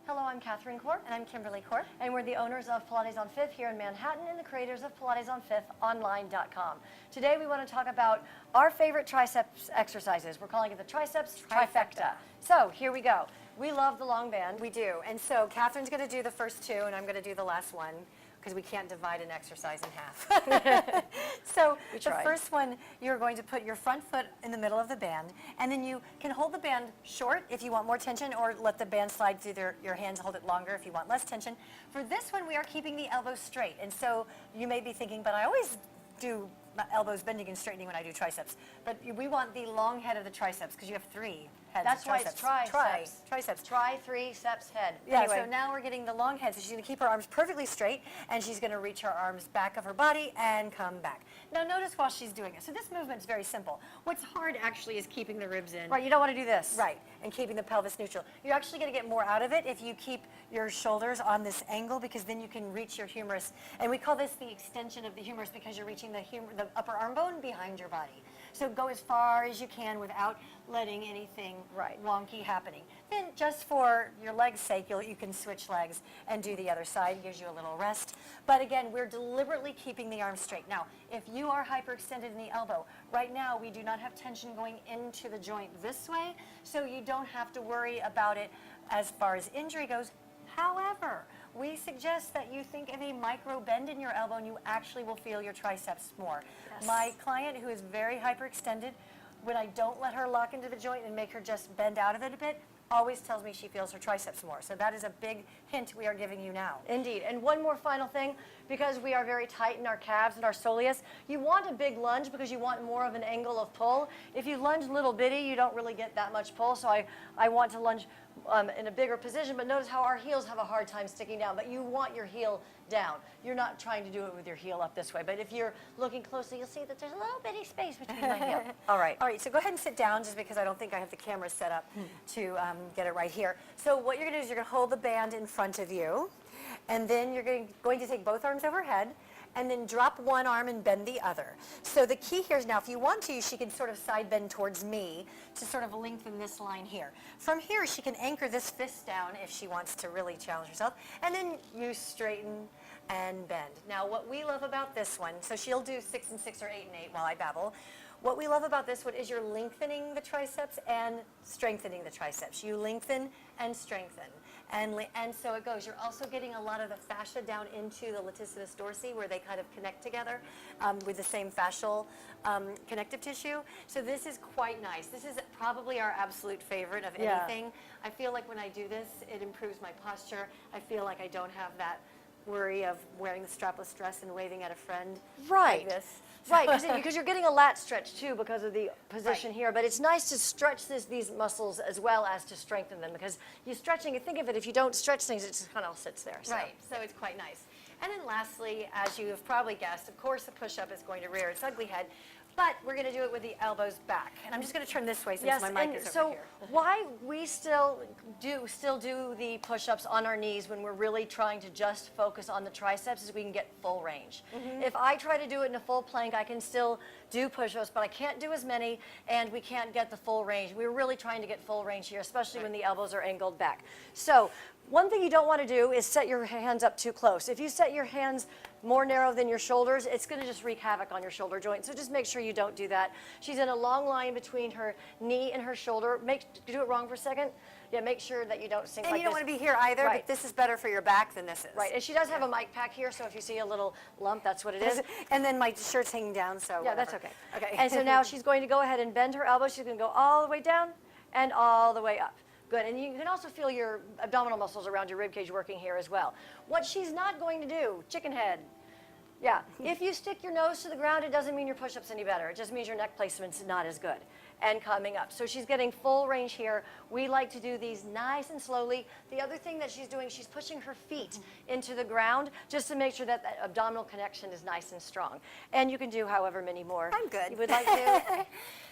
Hello, I'm Katherine Corp. And I'm Kimberly Corp. And we're the owners of Pilates on Fifth here in Manhattan and the creators of PilatesOnFifthOnline.com. Today we want to talk about our favorite triceps exercises. We're calling it the Triceps Trifecta. So here we go. We love the long band. We do. And so Catherine's going to do the first two, and I'm going to do the last one, because we can't divide an exercise in half. So the first one, you're going to put your front foot in the middle of the band, and then you can hold the band short if you want more tension, or let the band slide through your hands, hold it longer if you want less tension. For this one, we are keeping the elbows straight. And so you may be thinking, but I always do my elbows bending and straightening when I do triceps. But we want the long head of the triceps, because you have three heads. That's why it's triceps. Triceps. Triceps head. Yeah, anyway. so now we're getting the long head. So she's going to keep her arms perfectly straight, and she's going to reach her arms back of her body and come back. Now notice while she's doing it. So this movement's very simple. What's hard actually is keeping the ribs in. Right, you don't want to do this. Right, and keeping the pelvis neutral. You're actually going to get more out of it if you keep your shoulders on this angle, because then you can reach your humerus. And we call this the extension of the humerus, because you're reaching the upper arm bone behind your body. So go as far as you can without letting anything wonky happening. Then just for your legs' sake, you can switch legs and do the other side. It gives you a little rest. But again, we're deliberately keeping the arms straight. Now, if you are hyperextended in the elbow, right now we do not have tension going into the joint this way, so you don't have to worry about it as far as injury goes. However, we suggest that you think of a micro bend in your elbow, and you actually will feel your triceps more. Yes. My client, who is very hyperextended, when I don't let her lock into the joint and make her just bend out of it a bit, always tells me she feels her triceps more. So that is a big hint we are giving you now. Indeed. And one more final thing, because we are very tight in our calves and our soleus, you want a big lunge because you want more of an angle of pull. If you lunge little bitty, you don't really get that much pull. So I want to lunge in a bigger position, but notice how our heels have a hard time sticking down, but you want your heel down. You're not trying to do it with your heel up this way, but if you're looking closely, you'll see that there's a little bitty space between my heel. All right. All right, so go ahead and sit down, just because I don't think I have the camera set up to get it right here. So what you're going to do is you're going to hold the band in front of you, and then you're going to take both arms overhead, and then drop one arm and bend the other. So the key here is, now if you want to, she can sort of side bend towards me to sort of lengthen this line here. From here, she can anchor this fist down if she wants to really challenge herself, and then you straighten and bend. Now what we love about this one, so she'll do 6 and 6 or 8 and 8 while I babble. What we love about this one is you're lengthening the triceps and strengthening the triceps. You lengthen and strengthen. And so it goes. You're also getting a lot of the fascia down into the latissimus dorsi, where they kind of connect together with the same fascial connective tissue. So this is quite nice. This is probably our absolute favorite of anything. I feel like when I do this, it improves my posture. I feel like I don't have that worry of wearing the strapless dress and waving at a friend like this. Right, because you're getting a lat stretch too because of the position here, but it's nice to stretch these muscles as well as to strengthen them, because you're stretching, think of it, if you don't stretch things, it just kind of sits there. So. Right, so it's quite nice. And then lastly, as you have probably guessed, of course the push-up is going to rear its ugly head, but we're going to do it with the elbows back. And I'm just going to turn this way since my mic is over here. So why we still do the push-ups on our knees when we're really trying to just focus on the triceps is we can get full range. If I try to do it in a full plank, I can still do push-ups, but I can't do as many, and we can't get the full range. We're really trying to get full range here, especially when the elbows are angled back. So one thing you don't want to do is set your hands up too close. If you set your hands more narrow than your shoulders, it's going to just wreak havoc on your shoulder joint. So just make sure you don't do that. She's in a long line between her knee and her shoulder. Do it wrong for a second. Yeah, make sure that you don't sink like this. And you don't want to be here either, but this is better for your back than this is. Right, and she does have a mic pack here, so if you see a little lump, that's what it is. And then my shirt's hanging down, so yeah, that's okay. Okay. And so now she's going to go ahead and bend her elbow. She's going to go all the way down and all the way up. Good, and you can also feel your abdominal muscles around your ribcage working here as well. What she's not going to do, chicken head. Yeah, if you stick your nose to the ground, it doesn't mean your push-up's any better. It just means your neck placement's not as good. And coming up. So she's getting full range here. We like to do these nice and slowly. The other thing that she's doing, she's pushing her feet into the ground just to make sure that that abdominal connection is nice and strong. And you can do however many more I'm good. you would like to.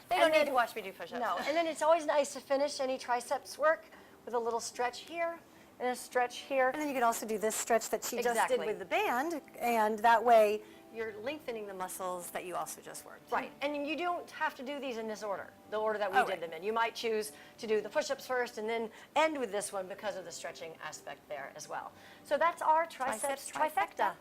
They don't need to watch me do push-ups. No, and then it's always nice to finish any triceps work with a little stretch here and a stretch here. And then you can also do this stretch that she just did with the band, and that way you're lengthening the muscles that you also just worked. Right, and you don't have to do these in this order, the order that we Oh, did right. them in. You might choose to do the push-ups first and then end with this one because of the stretching aspect there as well. So that's our triceps Triceps trifecta. trifecta.